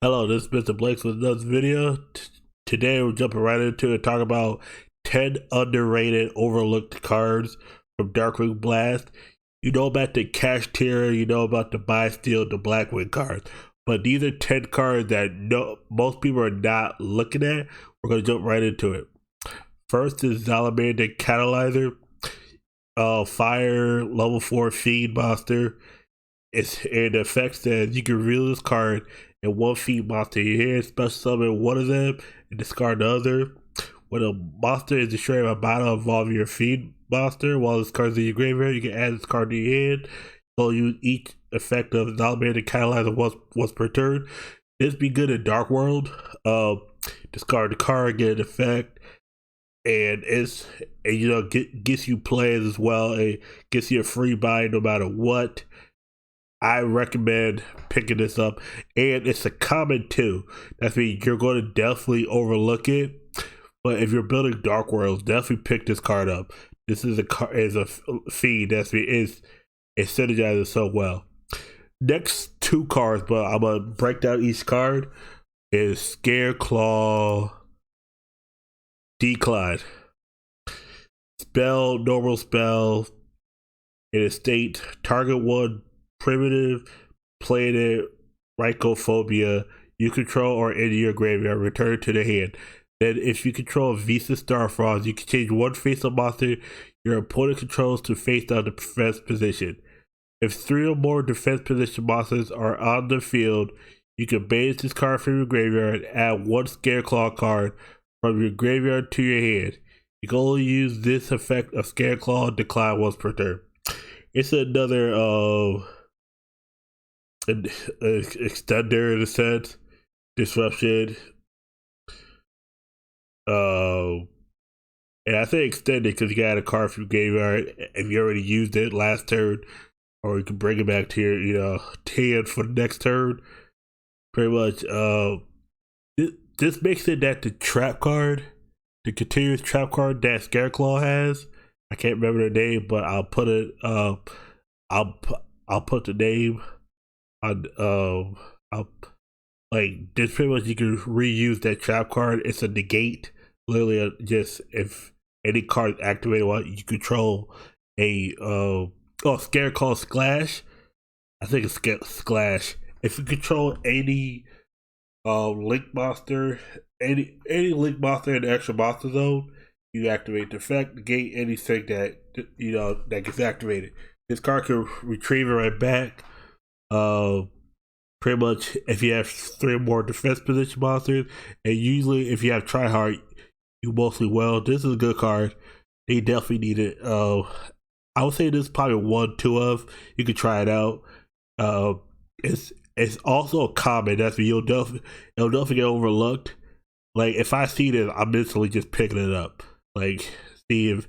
Hello, this is Mr. Blakes with another video. Today we're jumping right into it, talking about 10 underrated, overlooked cards from Darkwing Blast. You know about the cash tier, you know about the buy, steal, the Blackwing cards. But these are 10 cards that most people are not looking at. We're going to jump right into it. First is Salamander Catalyzer, Fire, level 4 Feed Monster. It affects that you can reveal this card and one feed monster in your hand, special summon one of them and discard the other. When a monster is destroyed by battle involving your feed monster while this card is in your graveyard, you can add this card to your hand. So use each effect of Salamander Catalyzer once per turn. This be good in Dark World. Discard the card, get an effect, and gets you plays as well. It gets you a free buy no matter what. I recommend picking this up, and it's a common too. That means you're going to definitely overlook it. But if you're building Dark Worlds, definitely pick this card up. This is a feed that's it synergizes so well. Next two cards, but I'm gonna break down each card. Is Scareclaw Decline. Spell, normal spell. In a state, target one primitive planet Rhycophobia you control or in your graveyard, return it to the hand. Then if you control Visa Starfrost, you can change one face-up monster your opponent controls to face down the defense position. If 3 or more defense position monsters are on the field, you can banish this card from your graveyard and add one Scareclaw card from your graveyard to your hand. You can only use this effect of Scareclaw Decline once per turn. It's another extender in a sense, disruption. And I say extended because you got a card from graveyard if you already used it last turn, or you can bring it back to your hand for the next turn. Pretty much. This makes it that the trap card, the continuous trap card that Scareclaw has. I can't remember the name, but I'll put it. I'll put the name on. This pretty much you can reuse that trap card. It's a negate. Literally, just if any card is activated while you control a Scareclaw Splash. I think it's Splash. If you control any Link monster, any Link monster in the extra monster zone, you activate the effect, negate anything that that gets activated. This card can retrieve it right back. Pretty much if you have 3 or more defense position monsters, and usually if you have Tryhard, you mostly will. This is a good card. They definitely need it. I would say this is probably 1-2 of. You can try it out. It's also a common. That's it'll definitely get overlooked. Like if I see this, I'm instantly just picking it up. Like see if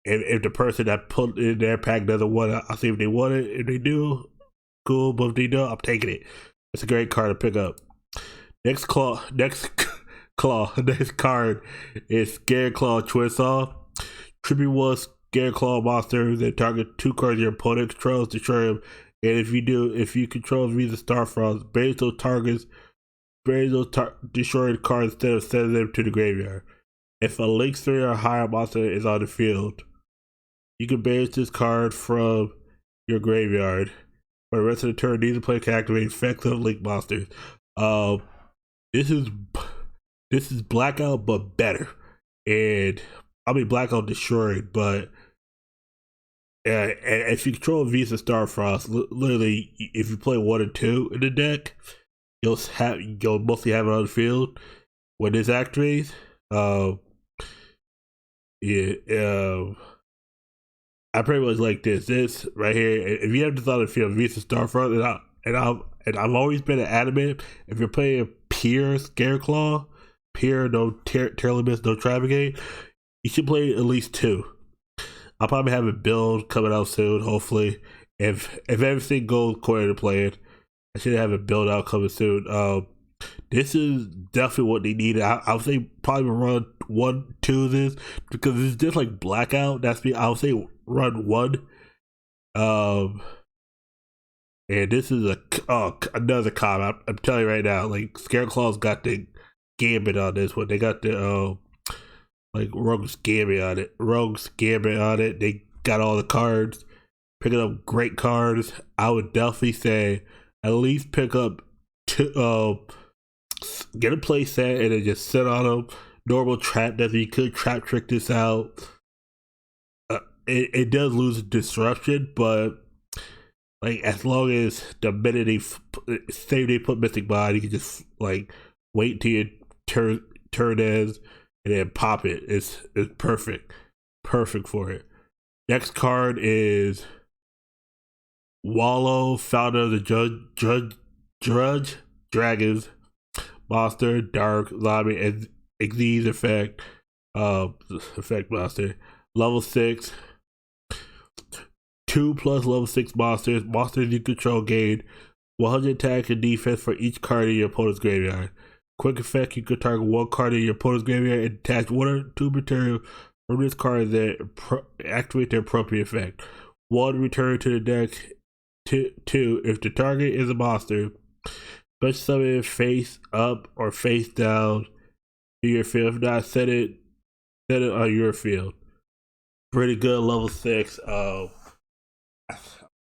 the person that put in their pack doesn't want it, I'll see if they want it. If they do, cool. But if they don't, I'm taking it. It's a great card to pick up. Next card is Scareclaw Twist Off. Tribute one Scareclaw monster that target 2 cards your opponent controls, destroy them. And if you control Visa Starfrost, banish those targets, destroy the cards instead of sending them to the graveyard. If a Link 3 or higher monster is on the field, you can banish this card from your graveyard. For the rest of the turn, neither player can activate effects of Link monsters. This is Blackout but better, and I mean Blackout destroyed, but if you control Visa Starfrost, literally, if you play 1 and 2 in the deck, you'll mostly have it on the field when this activates. I pretty much like this right here. If you have this on the field, Visa Starfront, and I've always been adamant. If you're playing a pure Scareclaw, pure no Terrorless, no Trafficate, you should play at least 2. I'll probably have a build coming out soon. Hopefully, if everything goes according to plan, I should have a build out coming soon. This is definitely what they needed. I would say probably run 1-2 of this because it's just like Blackout. That's me. I would say run 1. And this is another con. I'm telling you right now, like Scareclaw's got the gambit on this one. They got the like Rogue's gambit on it. Rogue's gambit on it. They got all the cards. Picking up great cards. I would definitely say at least pick up two. Get a play set and then just sit on them. Normal trap that you could trap trick this out. It does lose disruption, but like as long as the minute they put Mystic Bond, you can just like wait till your turn ends and then pop it. It's perfect for it. Next card is Wallow, founder of the Drudge Dragons, monster, dark, zombie, and Xyz effect monster. Level 6. 2 plus level 6 monsters. Monsters you control gain 100 attack and defense for each card in your opponent's graveyard. Quick effect, you can target one card in your opponent's graveyard and attach 1 or 2 material from this card that activate their appropriate effect. 1, return to the deck. 2, if the target is a monster, special summon it face up or face down to your field. If not, set it on your field. Pretty good level 6.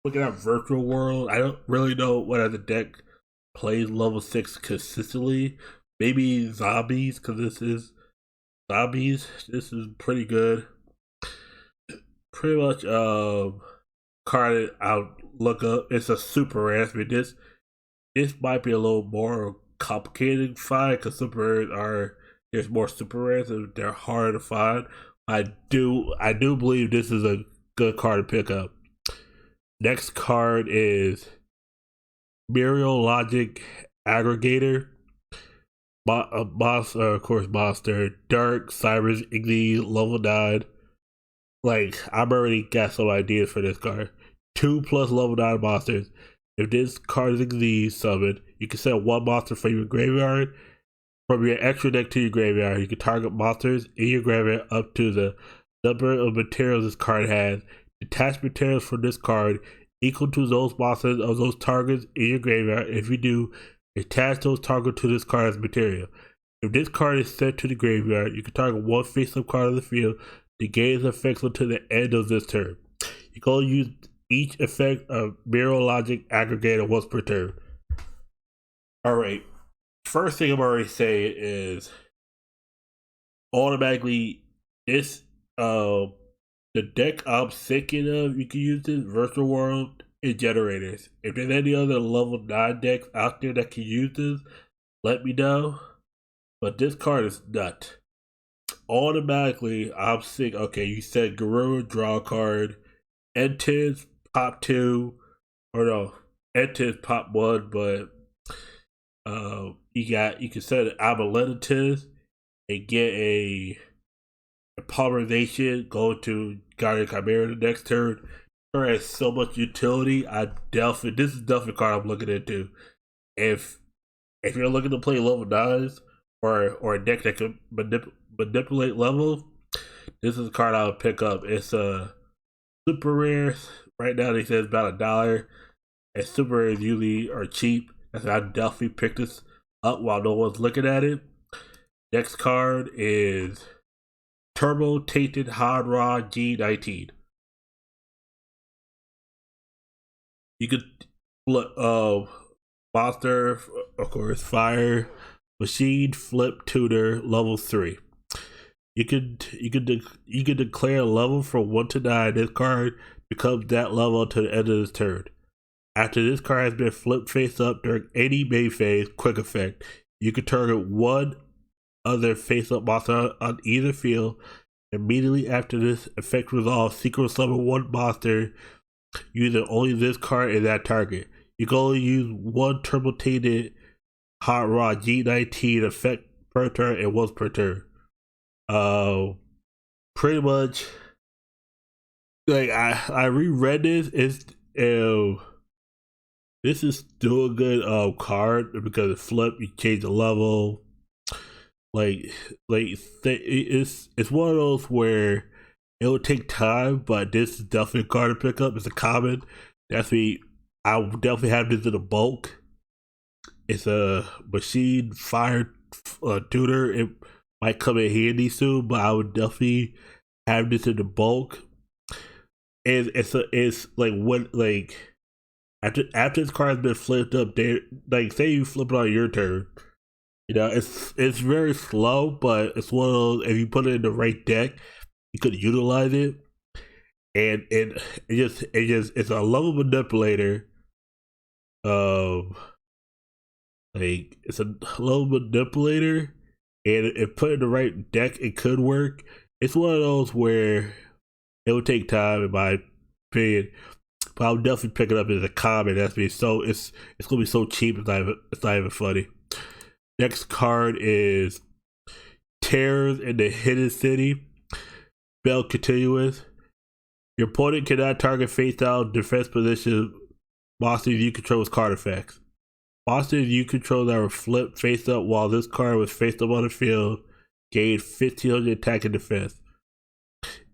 Looking at Virtual World, I don't really know what other deck plays level 6 consistently. Maybe Zombies, because this is Zombies. This is pretty good. Pretty much card I'll look up. It's a super rare. I mean, this might be a little more complicated to find because there's more super rares and they're harder to find. I do believe this is a good card to pick up. Next card is Muriel Logic Aggregator. Of course, monster. Dark, Cyrus, Iggy, level 9. Like, I've already got some ideas for this card. 2 plus level 9 monsters. If this card is Iggy summoned, you can send 1 monster from your graveyard. From your extra deck to your graveyard, you can target monsters in your graveyard up to the number of materials this card has. Detach materials from this card equal to those monsters of those targets in your graveyard. If you do, attach those targets to this card as material. If this card is sent to the graveyard, you can target 1 face-up card of the field to gain its effects until the end of this turn. You can only use each effect of Mirror Logic Aggregator once per turn. Alright, first thing I'm already saying is automatically this the deck I'm thinking of, you can use this Virtual World and Generators. If there's any other level 9 decks out there that can use this, let me know. But this card is nut. Automatically, I'm thinking, okay, you said Garura, draw a card, Entis, pop 2, or no, Entis, pop 1, but you can set an Amuletus and get a polymerization, go to Guardian Chimera the next turn. It has so much utility. This is definitely a card I'm looking into. If you're looking to play level 9s or a deck that can manipulate levels, this is a card I would pick up. It's a super rare. Right now they say it's about $1. And super rares usually are cheap. That's why I definitely pick this up while no one's looking at it. Next card is Turbo Tainted Hot Rod G19. You could monster, of course, fire, machine, flip, tutor, level 3. You could declare a level from 1 to 9. This card becomes that level to the end of this turn. After this card has been flipped face up during any main phase, quick effect, you can target 1 other face up monster on either field. Immediately after this effect resolves, secret summon 1 monster using only this card and that target. You can only use 1 Turbo Tainted Hot Rod G19 effect per turn and once per turn. Pretty much, like I reread this. This is still a good card because it flip. You change the level. It's one of those where it will take time, but this is definitely a card to pick up. It's a common. That's me I would definitely have this in a bulk. It's a machine fire tuner. It might come in handy soon, but I would definitely have this in the bulk. And it's like what like after this card has been flipped up, there like say you flip it on your turn. You know, it's very slow, but it's one of those. If you put it in the right deck, you could utilize it, and it's a level manipulator. Um, like it's a level manipulator, and if put in the right deck, it could work. It's one of those where it would take time, in my opinion, but I'll definitely pick it up as a common. That's me. So it's gonna be so cheap. It's not even funny. Next card is Terrors in the Hidden City. Spell continuous. Your opponent cannot target face down defense position monsters you control with card effects. Monsters you control that were flipped face up while this card was face up on the field gain 1500 attack and defense.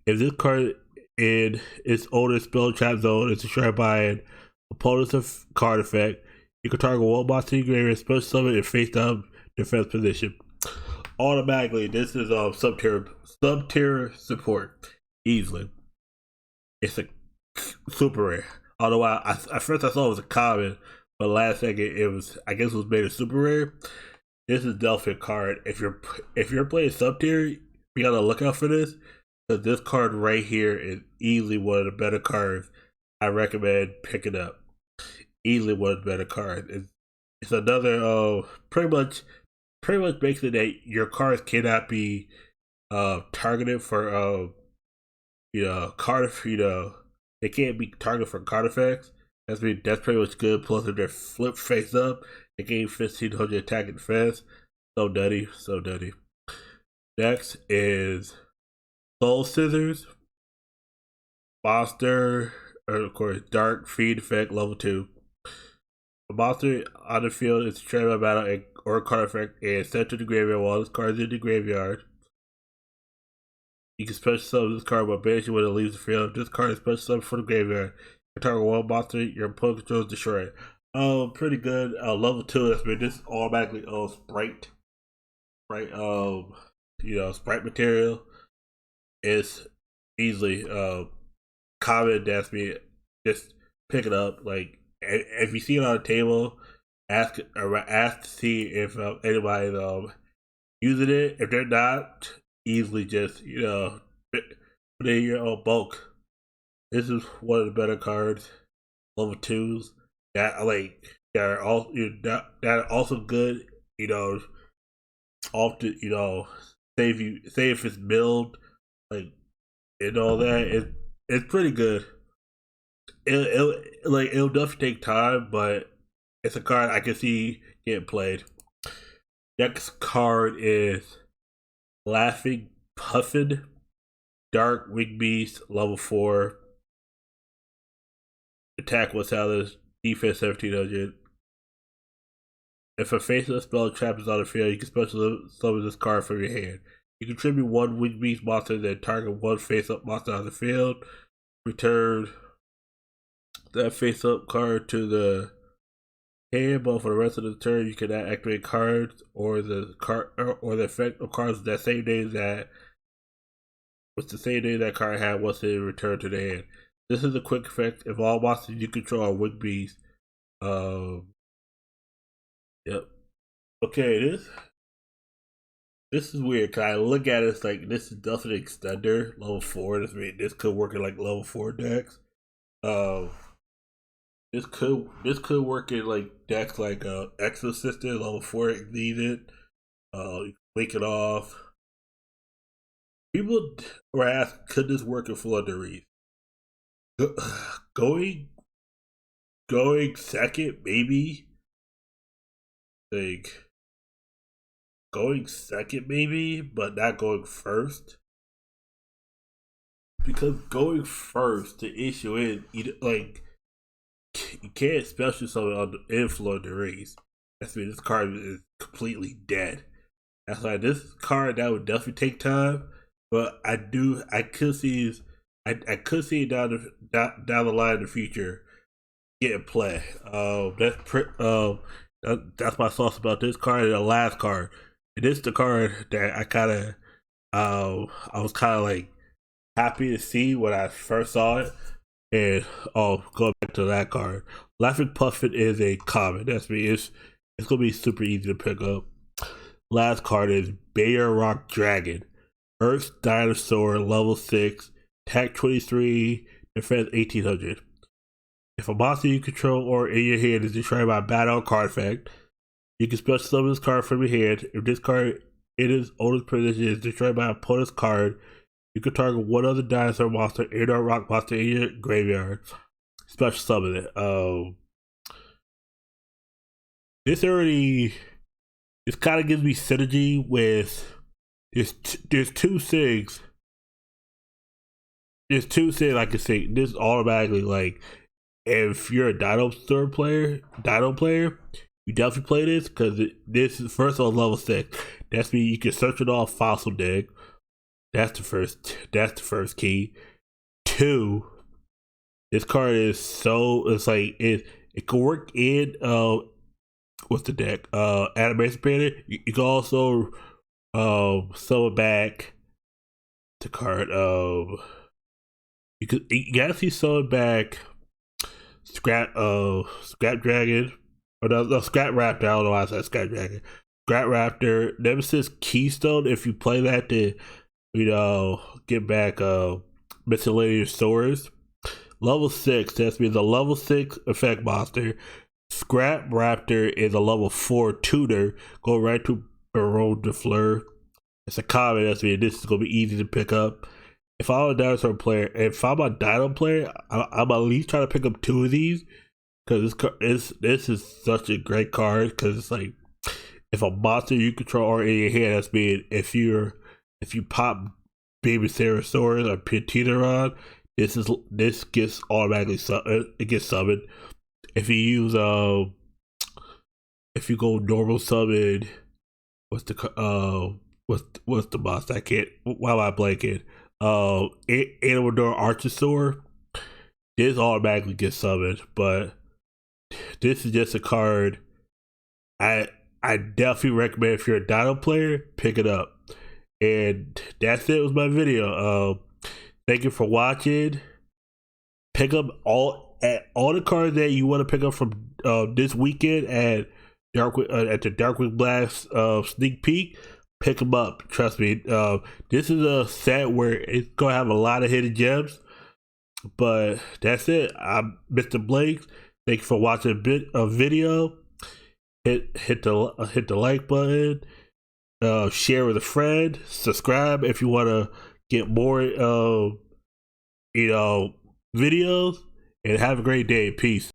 If this card in its owner's spell trap zone is destroyed by an opponent's card effect, you can target one monster you graveyard, special summon in face down defense position. Automatically, this is sub-tier support easily. It's a super rare. Although at first I thought it was a common, but last second I guess it was made a super rare. This is definitely a card. If you're playing sub tier, you gotta look out for this, because this card right here is easily one of the better cards. I recommend picking up. Easily one of the better cards. It's another pretty much makes it that your cards cannot be targeted for card they can't be targeted for card effects. That's pretty much good. Plus if they're flipped face up, they gain 1500 attack and defense. So nutty, so nutty. Next is Soul Scissors. Monster, of course, Dark Feed Effect level 2. A monster on the field is trained by battle or card effect and sent to the graveyard while this card is in the graveyard. You can special summon this card by banishing when it leaves the field. If this card is special summoned from the graveyard, you target one monster your opponent controls destroy it. Pretty good. Level 2, that's been this automatically sprite. Right, sprite material is easily common. That's me. Just pick it up. Like if you see it on the table, ask to see if anybody's using it. If they're not, easily just put it in your own bulk. This is one of the better cards, level 2s that that are also good. Often say if it's milled, like and all that. It's pretty good. It'll definitely take time, but it's a card I can see getting played. Next card is Laughing Puffin, Darkwing Beast, level 4. Attack 1000, defense 1700. If a faceless spell trap is on the field, you can special summon this card from your hand. You contribute one Wing Beast monster, then target one face-up monster on the field. Return that face-up card to the hand, but for the rest of the turn, you can activate cards or the effect of cards that same name that was the same name that card had once it returned to the hand. This is a quick effect. If all monsters you control are Wing Beasts, yep. Okay, this is weird. Cause I look at it, it's like this is definitely extender level 4. This could work in like level 4 decks. This could work in like decks like Exorcist level 4 if needed. Wake it off. People were asked, could this work in Floods? Going second, maybe. Like going second, maybe, but not going first. Because going first, the issue is like you can't special summon on the inflow of the race. That's why this card is completely dead. That's why this card that would definitely take time, but I could see it down the line in the future play. That's my sauce about this card and the last card. And this is the card that I was kind of like happy to see when I first saw it. And going back to that card, Laughing Puffin is a common. That's me. It's gonna be super easy to pick up. Last card is Bayer Rock Dragon, Earth Dinosaur, level 6, attack 23, defense 1800. If a monster you control or in your hand is destroyed by a battle card effect, you can special summon this card from your hand. If this card in its oldest position is destroyed by an opponent's card, you can target one other dinosaur monster and or rock monster in your graveyard. Special summon it. This already, this kind of gives me synergy with there's two things. There's two things I can say. This automatically, like, if you're a Dino player, you definitely play this because this is first on level 6. That's me. You can search it off fossil dig. That's the first key. 2, this card is it's like it can work in what's the deck? Animation Painter. You can also summon back the card. You can actually summon back Scrap Dragon. Or no, Scrap Raptor. I don't know why I said Scrap Dragon. Scrap Raptor, Nemesis Keystone. If you play that to, get back miscellaneous swords. Level 6, that's means a level 6 effect monster. Scrap Raptor is a level 4 tutor. Go right to Baron de Fleur. It's a common, that's means this is gonna be easy to pick up. If I'm a dinosaur player, if I'm a dino player, I'm at least trying to pick up 2 of these. Because this is such a great card. Because it's like, if a monster you control are in your hand, that's mean if you pop Baby Ceratosaurus or Pterodon, this gets automatically it gets summoned. If you use if you go normal summon, what's the monster? I can't. Why am I blanking? Animador Archosaur. This automatically gets summoned, but this is just a card I definitely recommend if you're a Dino player, pick it up. And that's it with my video. Thank you for watching. Pick up all the cards that you want to pick up from this weekend at the Darkwing Blast sneak peek. Pick them up. Trust me. This is a set where it's gonna have a lot of hidden gems. But that's it. I'm Mr. Blake. Thank you for watching a video. Hit the like button. Share with a friend. Subscribe if you want to get more videos. And have a great day. Peace.